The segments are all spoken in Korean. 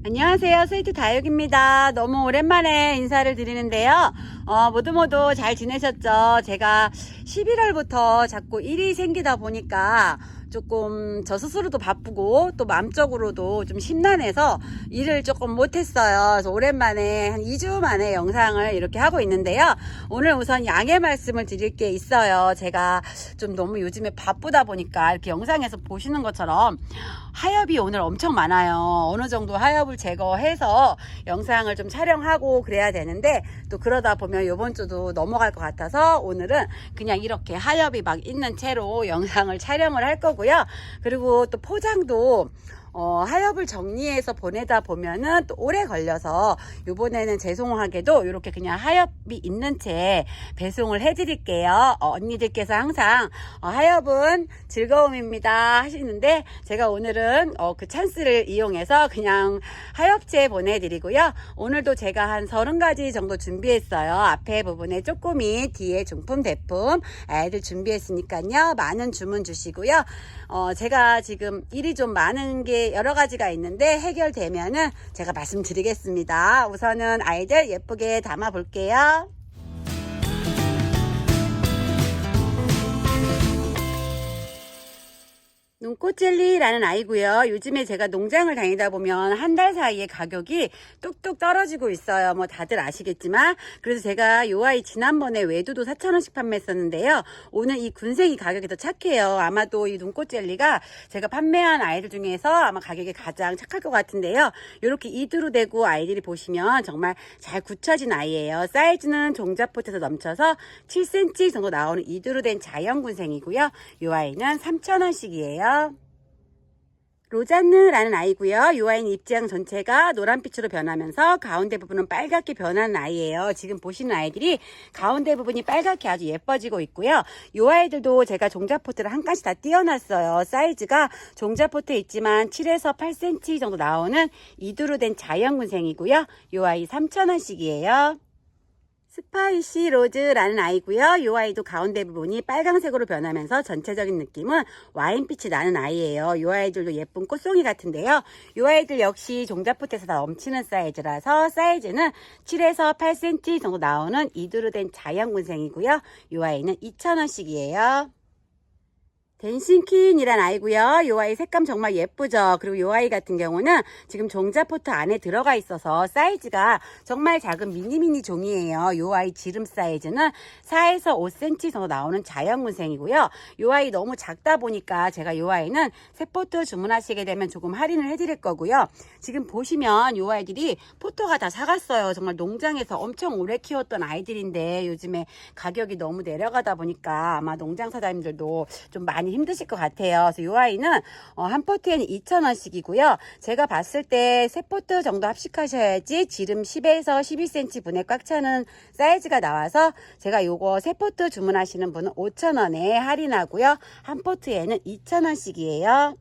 안녕하세요. 스위트 다육입니다. 너무 오랜만에 인사를 드리는데요. 모두 잘 지내셨죠? 제가 11월부터 자꾸 일이 생기다 보니까 조금 저 스스로도 바쁘고 또 마음적으로도 좀 심란해서 일을 조금 못했어요. 그래서 오랜만에 한 2주 만에 영상을 이렇게 하고 있는데요. 오늘 우선 양해 말씀을 드릴 게 있어요. 제가 좀 너무 요즘에 바쁘다 보니까 이렇게 영상에서 보시는 것처럼 하엽이 오늘 엄청 많아요. 어느 정도 하엽을 제거해서 영상을 좀 촬영하고 그래야 되는데 또 그러다 보면 이번 주도 넘어갈 것 같아서 오늘은 그냥 이렇게 하엽이 막 있는 채로 영상을 촬영을 할 거고요. 그리고 또 포장도 하엽을 정리해서 보내다 보면은 또 오래 걸려서 요번에는 죄송하게도 이렇게 그냥 하엽이 있는 채 배송을 해 드릴게요. 언니들께서 항상 하엽은 즐거움입니다 하시는데 제가 오늘은 그 찬스를 이용해서 그냥 하엽채 보내드리고요. 오늘도 제가 한 30가지 정도 준비했어요. 앞에 부분에 쪼꼬미, 뒤에 중품, 대품 애들 준비했으니까요. 많은 주문 주시고요. 제가 지금 일이 좀 많은 게 여러 가지가 있는데 해결되면은 제가 말씀드리겠습니다. 우선은 아이들 예쁘게 담아 볼게요. 눈꽃젤리라는 아이고요. 요즘에 제가 농장을 다니다 보면 한 달 사이에 가격이 뚝뚝 떨어지고 있어요. 뭐 다들 아시겠지만 그래서 제가 요 아이 지난번에 외두도 4,000원씩 판매했었는데요. 오늘 이 군생이 가격이 더 착해요. 아마도 이 눈꽃젤리가 제가 판매한 아이들 중에서 아마 가격이 가장 착할 것 같은데요. 이렇게 이두로 되고 아이들이 보시면 정말 잘 굳혀진 아이예요. 사이즈는 종자포트에서 넘쳐서 7cm 정도 나오는 이두로 된 자연 군생이고요. 요 아이는 3,000원씩이에요. 로잔느라는 아이고요. 이 아이는 입장 전체가 노란빛으로 변하면서 가운데 부분은 빨갛게 변하는 아이예요. 지금 보시는 아이들이 가운데 부분이 빨갛게 아주 예뻐지고 있고요. 이 아이들도 제가 종자포트를 한 칸씩 다 띄워놨어요. 사이즈가 종자포트에 있지만 7에서 8cm 정도 나오는 이두로 된 자연군생이고요. 이 아이 3,000원씩이에요. 스파이시 로즈라는 아이고요. 이 아이도 가운데 부분이 빨강색으로 변하면서 전체적인 느낌은 와인빛이 나는 아이예요. 이 아이들도 예쁜 꽃송이 같은데요. 이 아이들 역시 종자포트에서 다 넘치는 사이즈라서 사이즈는 7에서 8cm 정도 나오는 이두로 된 자연군생이고요. 이 아이는 2,000원씩이에요. 댄싱퀸이란 아이고요. 이 아이 색감 정말 예쁘죠. 그리고 이 아이 같은 경우는 지금 종자포트 안에 들어가 있어서 사이즈가 정말 작은 미니미니 종이에요. 이 아이 지름 사이즈는 4에서 5cm 정도 나오는 자연군생이고요. 이 아이 너무 작다 보니까 제가 이 아이는 새 포트 주문하시게 되면 조금 할인을 해드릴 거고요. 지금 보시면 이 아이들이 포토가 다 사갔어요. 정말 농장에서 엄청 오래 키웠던 아이들인데 요즘에 가격이 너무 내려가다 보니까 아마 농장 사장님들도 좀 많이 힘드실 것 같아요. 그래서 이 아이는 한 포트에는 2,000원씩이고요. 제가 봤을 때 세 포트 정도 합식하셔야지 지름 10에서 12cm 분에 꽉 차는 사이즈가 나와서 제가 요거 세 포트 주문하시는 분은 5,000원에 할인하고요. 한 포트에는 2,000원씩이에요.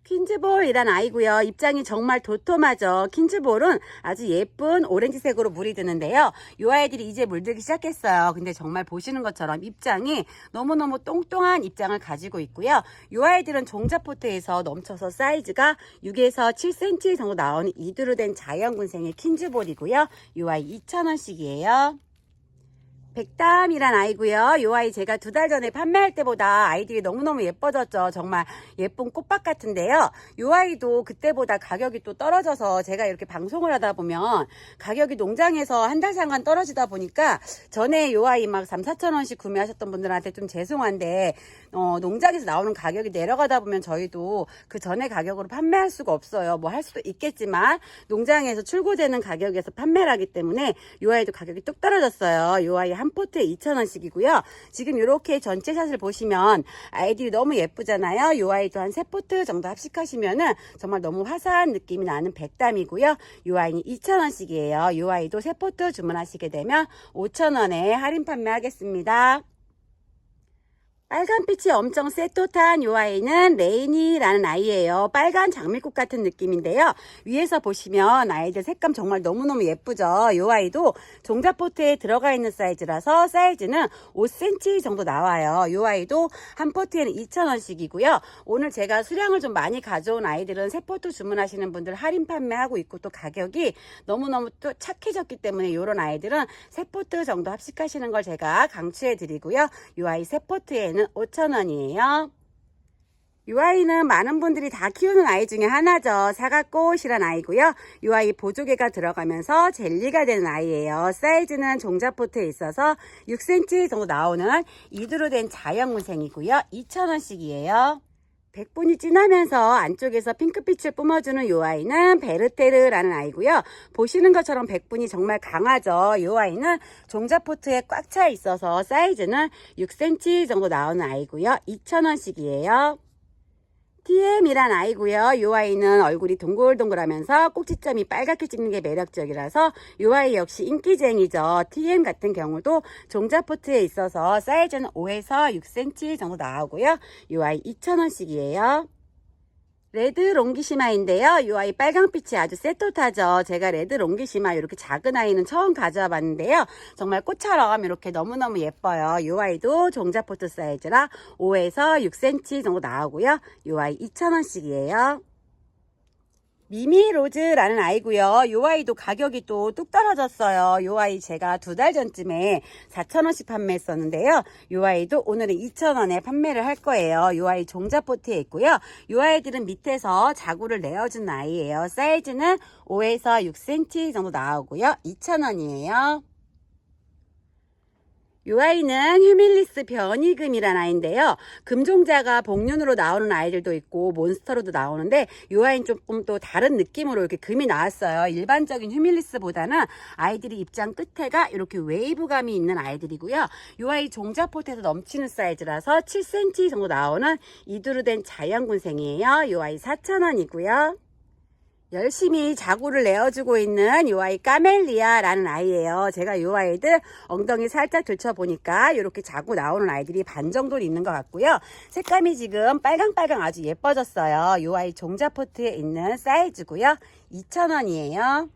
퀸즈볼이란 아이고요. 입장이 정말 도톰하죠. 퀸즈볼은 아주 예쁜 오렌지색으로 물이 드는데요. 이 아이들이 이제 물들기 시작했어요. 근데 정말 보시는 것처럼 입장이 너무너무 똥똥한 입장을 가지고 있고요. 이 아이들은 종자포트에서 넘쳐서 사이즈가 6에서 7cm 정도 나오는 이두로 된 자연군생의 퀸즈볼이고요. 이 아이 2,000원씩이에요. 백담이란 아이고요. 이 아이 제가 2달 전에 판매할 때보다 아이들이 너무너무 예뻐졌죠. 정말 예쁜 꽃밭 같은데요. 이 아이도 그때보다 가격이 또 떨어져서 제가 이렇게 방송을 하다 보면 가격이 농장에서 한 달 상간 떨어지다 보니까 전에 이 아이 막 3,000~4,000원씩 구매하셨던 분들한테 좀 죄송한데 농장에서 나오는 가격이 내려가다 보면 저희도 그 전에 가격으로 판매할 수가 없어요. 뭐 할 수도 있겠지만 농장에서 출고되는 가격에서 판매를 하기 때문에 이 아이도 가격이 뚝 떨어졌어요. 이 아이 한 포트에 2,000원씩이고요. 지금 이렇게 전체 샷을 보시면 아이들이 너무 예쁘잖아요. 이 아이도 한 3포트 정도 합식하시면은 정말 너무 화사한 느낌이 나는 백담이고요. 이 아이는 2,000원씩이에요. 이 아이도 3포트 주문하시게 되면 5,000원에 할인 판매하겠습니다. 빨간빛이 엄청 쎄또탄 이 아이는 레인이라는 아이예요. 빨간 장미꽃 같은 느낌인데요. 위에서 보시면 아이들 색감 정말 너무너무 예쁘죠. 이 아이도 종자포트에 들어가 있는 사이즈라서 사이즈는 5cm 정도 나와요. 이 아이도 한 포트에는 2,000원씩이고요. 오늘 제가 수량을 좀 많이 가져온 아이들은 세 포트 주문하시는 분들 할인 판매하고 있고 또 가격이 너무너무 또 착해졌기 때문에 이런 아이들은 세 포트 정도 합식하시는 걸 제가 강추해 드리고요. 이 아이 세 포트에는 5,000원이에요. 이 아이는 많은 분들이 다 키우는 아이 중에 하나죠. 사과꽃이란 아이고요. 이 아이 보조개가 들어가면서 젤리가 되는 아이예요. 사이즈는 종자포트에 있어서 6cm 정도 나오는 이두로 된 자연군생이고요. 2,000원씩이에요. 백분이 진하면서 안쪽에서 핑크빛을 뿜어주는 이 아이는 베르테르라는 아이고요. 보시는 것처럼 백분이 정말 강하죠. 이 아이는 종자포트에 꽉 차 있어서 사이즈는 6cm 정도 나오는 아이고요. 2,000원씩이에요. TM이란 아이고요. 이 아이는 얼굴이 동글동글하면서 꼭지점이 빨갛게 찍는 게 매력적이라서 이 아이 역시 인기쟁이죠. TM 같은 경우도 종자포트에 있어서 사이즈는 5에서 6cm 정도 나오고요. 이 아이 2,000원씩이에요. 레드 롱기시마인데요. 이 아이 빨강빛이 아주 쎄또타죠. 제가 레드 롱기시마 이렇게 작은 아이는 처음 가져와 봤는데요. 정말 꽃처럼 이렇게 너무너무 예뻐요. 이 아이도 종자포트 사이즈라 5에서 6cm 정도 나오고요. 이 아이 2,000원씩이에요. 미미로즈라는 아이고요. 이 아이도 가격이 또 뚝 떨어졌어요. 이 아이 제가 2달 전쯤에 4,000원씩 판매했었는데요. 이 아이도 오늘은 2,000원에 판매를 할 거예요. 이 아이 종자포트에 있고요. 이 아이들은 밑에서 자구를 내어준 아이예요. 사이즈는 5에서 6cm 정도 나오고요. 2,000원이에요. 이 아이는 휴밀리스 변이금이란 아이인데요. 금종자가 복륜으로 나오는 아이들도 있고 몬스터로도 나오는데 이 아이는 조금 또 다른 느낌으로 이렇게 금이 나왔어요. 일반적인 휴밀리스보다는 아이들이 입장 끝에가 이렇게 웨이브감이 있는 아이들이고요. 이 아이 종자포트에서 넘치는 사이즈라서 7cm 정도 나오는 이두루 된 자연군생이에요. 이 아이 4,000원이고요. 열심히 자구를 내어주고 있는 이 아이 까멜리아라는 아이예요. 제가 이 아이들 엉덩이 살짝 들춰보니까 이렇게 자구 나오는 아이들이 반 정도 있는 것 같고요. 색감이 지금 빨강빨강 아주 예뻐졌어요. 이 아이 종자포트에 있는 사이즈고요. 2,000원이에요.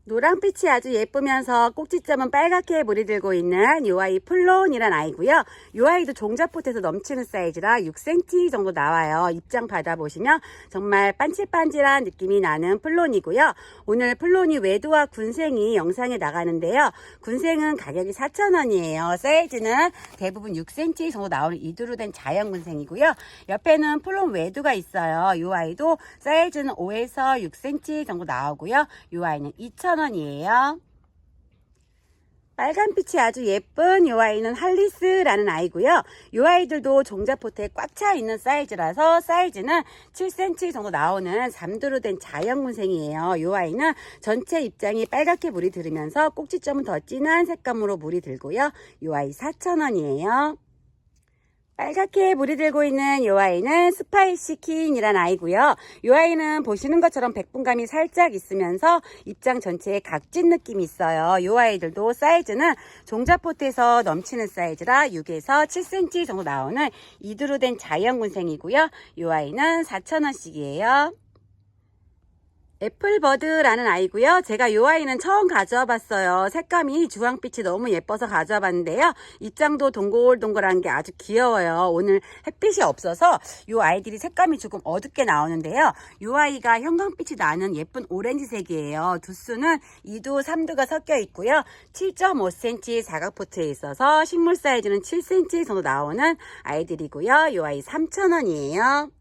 노랑빛이 아주 예쁘면서 꼭지점은 빨갛게 물이 들고 있는 이 아이 플론이란 아이고요. 이 아이도 종자포트에서 넘치는 사이즈라 6cm 정도 나와요. 입장 받아보시면 정말 반질반질한 느낌이 나는 플론이고요. 오늘 플론이 외도와 군생이 영상에 나가는데요. 군생은 가격이 4,000원이에요. 사이즈는 대부분 6cm 정도 나오는 이두루 된 자연 군생이고요. 옆에는 플론 외도가 있어요. 이 아이도 사이즈는 5에서 6cm 정도 나오고요. 이 아이는 2,000원이에요. 빨간빛이 아주 예쁜 이 아이는 할리스라는 아이고요. 이 아이들도 종자포트에 꽉 차 있는 사이즈라서 사이즈는 7cm 정도 나오는 삼두루 된 자연군생이에요. 이 아이는 전체 입장이 빨갛게 물이 들으면서 꼭지점은 더 진한 색감으로 물이 들고요. 이 아이 4,000원이에요. 빨갛게 물이 들고 있는 이 아이는 스파이시 킹이란 아이고요. 이 아이는 보시는 것처럼 백분감이 살짝 있으면서 입장 전체에 각진 느낌이 있어요. 이 아이들도 사이즈는 종자포트에서 넘치는 사이즈라 6에서 7cm 정도 나오는 이두루 된 자연군생이고요. 이 아이는 4,000원씩이에요. 애플버드라는 아이고요. 제가 이 아이는 처음 가져와 봤어요. 색감이 주황빛이 너무 예뻐서 가져와 봤는데요. 입장도 동글동글한 게 아주 귀여워요. 오늘 햇빛이 없어서 이 아이들이 색감이 조금 어둡게 나오는데요. 이 아이가 형광빛이 나는 예쁜 오렌지색이에요. 두수는 2두, 3두가 섞여 있고요. 7.5cm 사각포트에 있어서 식물 사이즈는 7cm 정도 나오는 아이들이고요. 이 아이 3,000원이에요.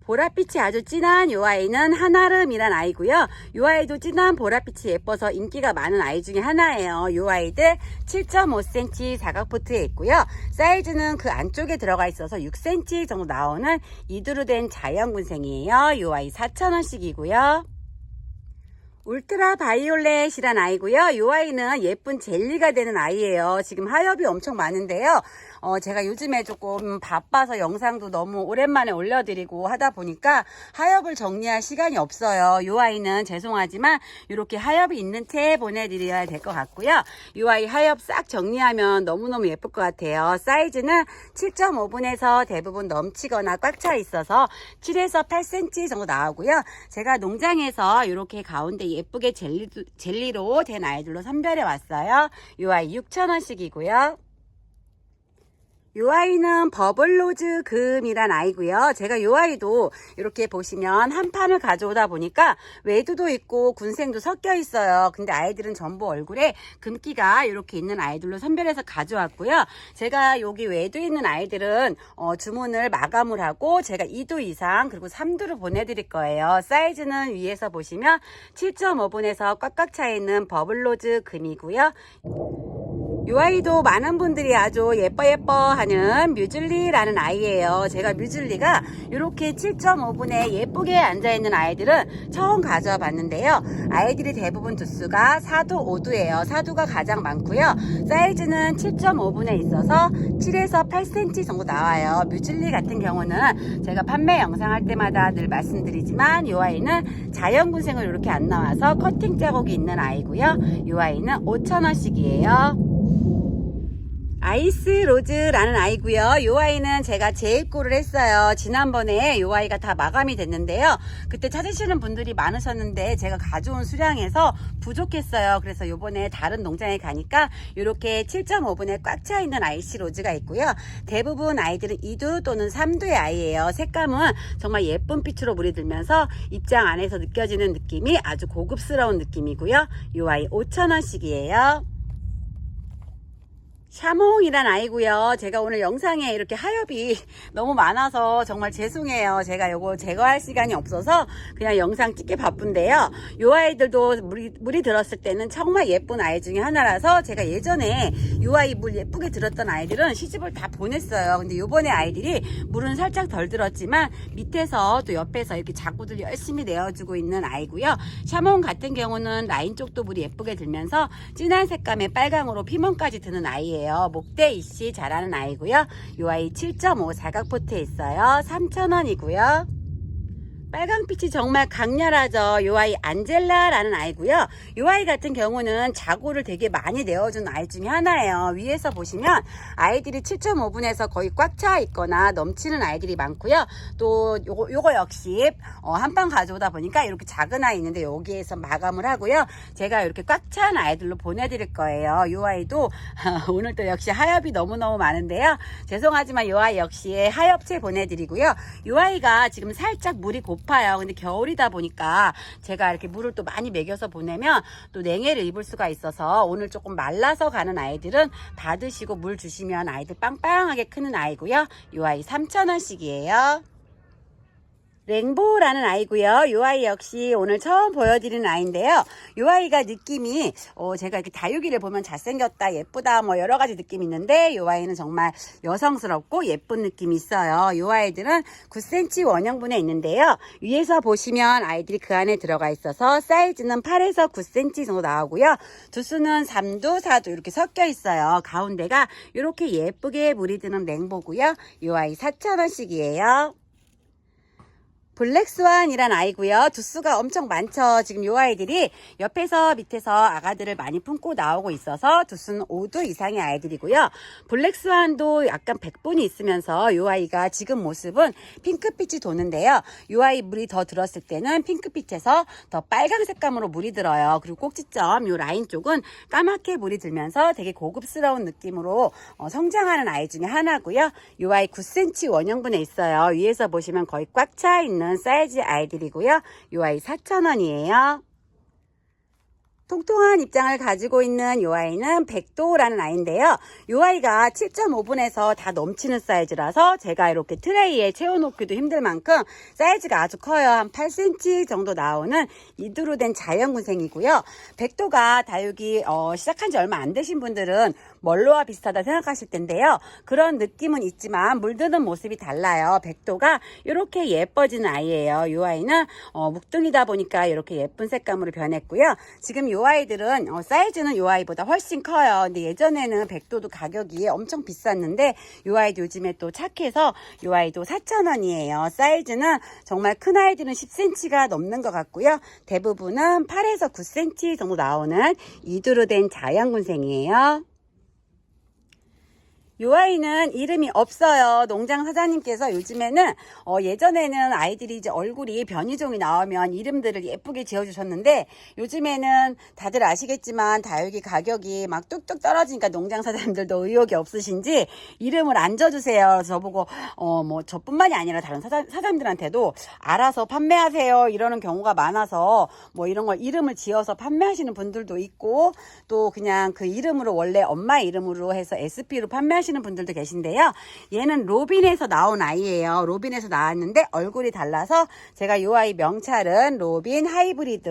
보랏빛이 아주 진한 이 아이는 한아름이란 아이고요. 이 아이도 진한 보랏빛이 예뻐서 인기가 많은 아이 중에 하나예요. 이 아이들 7.5cm 사각포트에 있고요. 사이즈는 그 안쪽에 들어가 있어서 6cm 정도 나오는 이두루 된 자연군생이에요. 이 아이 4,000원씩이고요. 울트라 바이올렛이란 아이고요. 이 아이는 예쁜 젤리가 되는 아이예요. 지금 하엽이 엄청 많은데요. 제가 요즘에 조금 바빠서 영상도 너무 오랜만에 올려드리고 하다 보니까 하엽을 정리할 시간이 없어요. 이 아이는 죄송하지만 이렇게 하엽이 있는 채 보내드려야 될 것 같고요. 이 아이 하엽 싹 정리하면 너무너무 예쁠 것 같아요. 사이즈는 7.5분에서 대부분 넘치거나 꽉 차 있어서 7에서 8cm 정도 나오고요. 제가 농장에서 이렇게 가운데 예쁘게 젤리로 된 아이들로 선별해 왔어요. 이 아이 6,000원씩이고요. 이 아이는 버블로즈 금이란 아이고요. 제가 이 아이도 이렇게 보시면 한 판을 가져오다 보니까 외두도 있고 군생도 섞여 있어요. 근데 아이들은 전부 얼굴에 금기가 이렇게 있는 아이들로 선별해서 가져왔고요. 제가 여기 외두 있는 아이들은 주문을 마감을 하고 제가 2두 이상 그리고 3두를 보내드릴 거예요. 사이즈는 위에서 보시면 7.5분에서 꽉꽉 차 있는 버블로즈 금이고요. 이 아이도 많은 분들이 아주 예뻐 하는 뮤즐리라는 아이예요. 제가 뮤즐리가 이렇게 7.5분에 예쁘게 앉아있는 아이들은 처음 가져와 봤는데요. 아이들이 대부분 두수가 4두, 5두예요. 4두가 가장 많고요. 사이즈는 7.5분에 있어서 7에서 8cm 정도 나와요. 뮤즐리 같은 경우는 제가 판매 영상 할 때마다 늘 말씀드리지만 이 아이는 자연군생으로 이렇게 안 나와서 커팅 자국이 있는 아이고요. 이 아이는 5,000원씩이에요. 아이스 로즈라는 아이고요. 이 아이는 제가 재입고를 했어요. 지난번에 이 아이가 다 마감이 됐는데요. 그때 찾으시는 분들이 많으셨는데 제가 가져온 수량에서 부족했어요. 그래서 이번에 다른 농장에 가니까 이렇게 7.5분에 꽉 차 있는 아이스 로즈가 있고요. 대부분 아이들은 2두 또는 3두의 아이예요. 색감은 정말 예쁜 빛으로 물이 들면서 입장 안에서 느껴지는 느낌이 아주 고급스러운 느낌이고요. 이 아이 5,000원씩이에요. 샤몽이란 아이고요. 제가 오늘 영상에 이렇게 하엽이 너무 많아서 정말 죄송해요. 제가 요거 제거할 시간이 없어서 그냥 영상 찍기 바쁜데요. 요 아이들도 물이 들었을 때는 정말 예쁜 아이 중에 하나라서 제가 예전에 요 아이 물 예쁘게 들었던 아이들은 시집을 다 보냈어요. 근데 요번에 아이들이 물은 살짝 덜 들었지만 밑에서 또 옆에서 이렇게 자구들 열심히 내어주고 있는 아이고요. 샤몽 같은 경우는 라인 쪽도 물이 예쁘게 들면서 진한 색감의 빨강으로 피멍까지 드는 아이예요. 목대 이씨 잘하는 아이고요. 이 아이 7.5 사각포트에 있어요. 3,000원이고요. 빨강빛이 정말 강렬하죠. 이 아이 안젤라라는 아이고요. 이 아이 같은 경우는 자구를 되게 많이 내어준 아이 중에 하나예요. 위에서 보시면 아이들이 7.5분에서 거의 꽉 차 있거나 넘치는 아이들이 많고요. 또 요거 역시 한 판 가져오다 보니까 이렇게 작은 아이 있는데 여기에서 마감을 하고요. 제가 이렇게 꽉 찬 아이들로 보내드릴 거예요. 이 아이도 오늘 또 역시 하엽이 너무너무 많은데요. 죄송하지만 이 아이 역시 하엽채 보내드리고요. 이 아이가 지금 살짝 물이 고파요. 근데 겨울이다 보니까 제가 이렇게 물을 또 많이 먹여서 보내면 또 냉해를 입을 수가 있어서 오늘 조금 말라서 가는 아이들은 받으시고 물 주시면 아이들 빵빵하게 크는 아이고요. 이 아이 3,000원씩이에요. 랭보라는 아이고요. 이 아이 역시 오늘 처음 보여드리는 아이인데요. 이 아이가 느낌이 제가 이렇게 다육이를 보면 잘생겼다, 예쁘다 뭐 여러 가지 느낌이 있는데 이 아이는 정말 여성스럽고 예쁜 느낌이 있어요. 이 아이들은 9cm 원형분에 있는데요. 위에서 보시면 아이들이 그 안에 들어가 있어서 사이즈는 8에서 9cm 정도 나오고요. 두수는 3두, 4두 이렇게 섞여 있어요. 가운데가 이렇게 예쁘게 물이 드는 랭보고요. 이 아이 4,000원씩이에요. 블랙스완이란 아이고요. 두수가 엄청 많죠. 지금 이 아이들이 옆에서 밑에서 아가들을 많이 품고 나오고 있어서 두수는 5두 이상의 아이들이고요. 블랙스완도 약간 백분이 있으면서 이 아이가 지금 모습은 핑크빛이 도는데요. 이 아이 물이 더 들었을 때는 핑크빛에서 더 빨강 색감으로 물이 들어요. 그리고 꼭지점 이 라인 쪽은 까맣게 물이 들면서 되게 고급스러운 느낌으로 성장하는 아이 중에 하나고요. 이 아이 9cm 원형분에 있어요. 위에서 보시면 거의 꽉 차 있는 사이즈 아이들이고요. 이 아이 4,000원이에요. 통통한 입장을 가지고 있는 이 아이는 백도라는 아이인데요. 이 아이가 7.5분에서 다 넘치는 사이즈라서 제가 이렇게 트레이에 채워놓기도 힘들 만큼 사이즈가 아주 커요. 한 8cm 정도 나오는 이두로 된 자연군생이고요. 백도가 다육이 시작한 지 얼마 안 되신 분들은 멀로와 비슷하다 생각하실 텐데요. 그런 느낌은 있지만 물드는 모습이 달라요. 백도가 이렇게 예뻐지는 아이예요. 이 아이는 묵둥이다 보니까 이렇게 예쁜 색감으로 변했고요. 지금 이 아이들은 사이즈는 이 아이보다 훨씬 커요. 근데 예전에는 백도도 가격이 엄청 비쌌는데 이 아이도 요즘에 또 착해서 이 아이도 4,000원이에요. 사이즈는 정말 큰 아이들은 10cm가 넘는 것 같고요. 대부분은 8에서 9cm 정도 나오는 이두로 된 자연군생이에요. 이 아이는 이름이 없어요. 농장 사장님께서 요즘에는 예전에는 아이들이 이제 얼굴이 변이종이 나오면 이름들을 예쁘게 지어주셨는데 요즘에는 다들 아시겠지만 다육이 가격이 막 뚝뚝 떨어지니까 농장 사장님들도 의욕이 없으신지 이름을 안 져주세요. 그래서 저보고 뭐 저뿐만이 아니라 다른 사장님들한테도 알아서 판매하세요 이러는 경우가 많아서 뭐 이런 걸 이름을 지어서 판매하시는 분들도 있고 또 그냥 그 이름으로 원래 엄마 이름으로 해서 SP로 판매하시는 분들도 계신데요. 얘는 로빈에서 나온 아이예요. 로빈에서 나왔는데 얼굴이 달라서 제가 이 아이 명찰은 로빈 하이브리드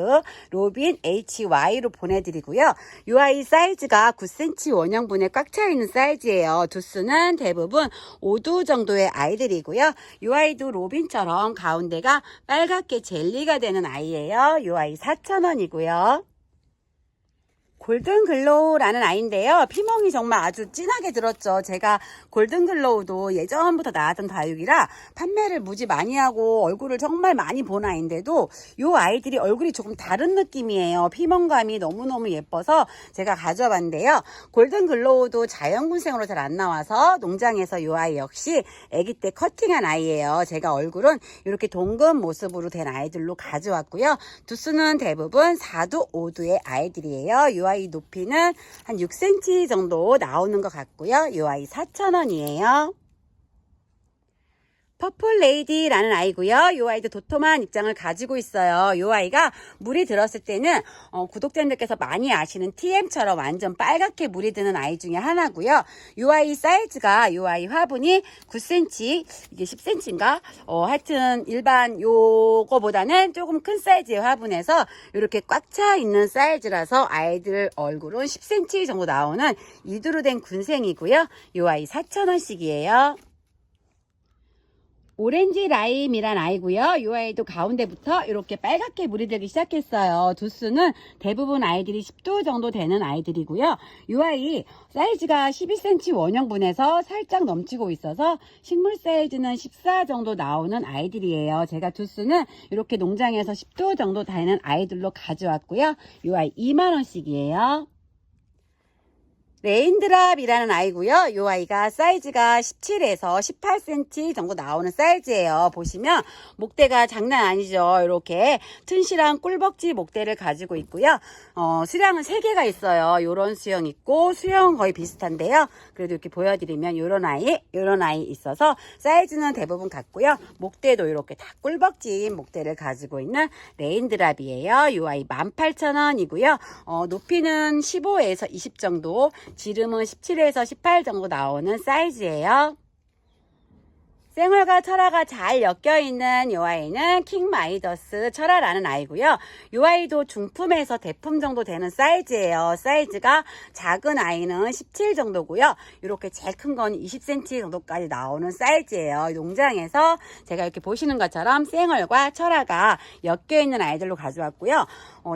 로빈 HY로 보내드리고요. 이 아이 사이즈가 9cm 원형분에 꽉 차 있는 사이즈예요. 두수는 대부분 5두 정도의 아이들이고요. 이 아이도 로빈처럼 가운데가 빨갛게 젤리가 되는 아이예요. 이 아이 4,000원이고요. 골든글로우라는 아이인데요. 피멍이 정말 아주 진하게 들었죠. 제가 골든글로우도 예전부터 나왔던 다육이라 판매를 무지 많이 하고 얼굴을 정말 많이 본 아이인데도 이 아이들이 얼굴이 조금 다른 느낌이에요. 피멍감이 너무너무 예뻐서 제가 가져와 봤는데요. 골든글로우도 자연군생으로 잘 안 나와서 농장에서 이 아이 역시 아기 때 커팅한 아이예요. 제가 얼굴은 이렇게 동금 모습으로 된 아이들로 가져왔고요. 두수는 대부분 4두, 5두의 아이들이에요. 이 아이 높이는 한 6cm 정도 나오는 것 같고요. 이 아이 4,000원이에요. 퍼플 레이디라는 아이고요. 이 아이도 도톰한 입장을 가지고 있어요. 이 아이가 물이 들었을 때는 구독자님들께서 많이 아시는 TM처럼 완전 빨갛게 물이 드는 아이 중에 하나고요. 이 아이 사이즈가 이 아이 화분이 9cm 이게 10cm인가? 하여튼 일반 요거보다는 조금 큰 사이즈의 화분에서 이렇게 꽉 차 있는 사이즈라서 아이들 얼굴은 10cm 정도 나오는 이두로 된 군생이고요. 이 아이 4,000원씩이에요. 오렌지 라임이란 아이고요. 이 아이도 가운데부터 이렇게 빨갛게 물이 들기 시작했어요. 두수는 대부분 아이들이 10두 정도 되는 아이들이고요. 이 아이 사이즈가 12cm 원형분에서 살짝 넘치고 있어서 식물 사이즈는 14 정도 나오는 아이들이에요. 제가 두수는 이렇게 농장에서 10두 정도 되는 아이들로 가져왔고요. 이 아이 2만원씩이에요. 레인드랍이라는 아이고요. 이 아이가 사이즈가 17에서 18cm 정도 나오는 사이즈예요. 보시면 목대가 장난 아니죠. 이렇게 튼실한 꿀벅지 목대를 가지고 있고요. 수량은 3개가 있어요. 요런 수형 있고 수형 거의 비슷한데요. 그래도 이렇게 보여드리면 요런 아이 있어서 사이즈는 대부분 같고요. 목대도 이렇게 다 꿀벅지인 목대를 가지고 있는 레인드랍이에요. 이 아이 18,000원이고요. 높이는 15에서 20 정도, 지름은 17에서 18 정도 나오는 사이즈예요. 생얼과 철화가 잘 엮여있는 이 아이는 킹마이더스 철화라는 아이고요. 이 아이도 중품에서 대품 정도 되는 사이즈예요. 사이즈가 작은 아이는 17 정도고요. 이렇게 제일 큰 건 20cm 정도까지 나오는 사이즈예요. 농장에서 제가 이렇게 보시는 것처럼 생얼과 철화가 엮여있는 아이들로 가져왔고요.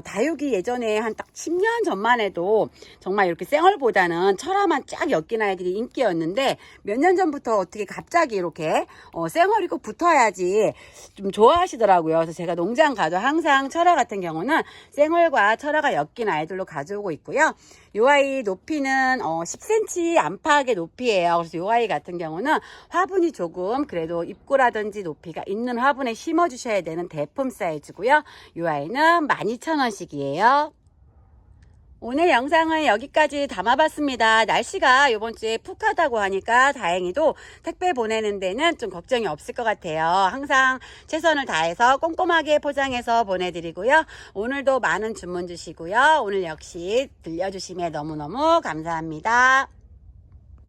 다육이 예전에 한 딱 10년 전만 해도 정말 이렇게 생얼보다는 철화만 쫙 엮인 아이들이 인기였는데 몇 년 전부터 어떻게 갑자기 이렇게 생얼이 꼭 붙어야지 좀 좋아하시더라고요. 그래서 제가 농장 가도 항상 철화 같은 경우는 생얼과 철화가 엮인 아이들로 가져오고 있고요. 이 아이 높이는 10cm 안팎의 높이예요. 그래서 이 아이 같은 경우는 화분이 조금 그래도 입구라든지 높이가 있는 화분에 심어 주셔야 되는 대품 사이즈고요. 이 아이는 12,000원씩이에요. 오늘 영상은 여기까지 담아봤습니다. 날씨가 이번 주에 푹 하다고 하니까 다행히도 택배 보내는 데는 좀 걱정이 없을 것 같아요. 항상 최선을 다해서 꼼꼼하게 포장해서 보내드리고요. 오늘도 많은 주문 주시고요. 오늘 역시 들려주심에 너무너무 감사합니다.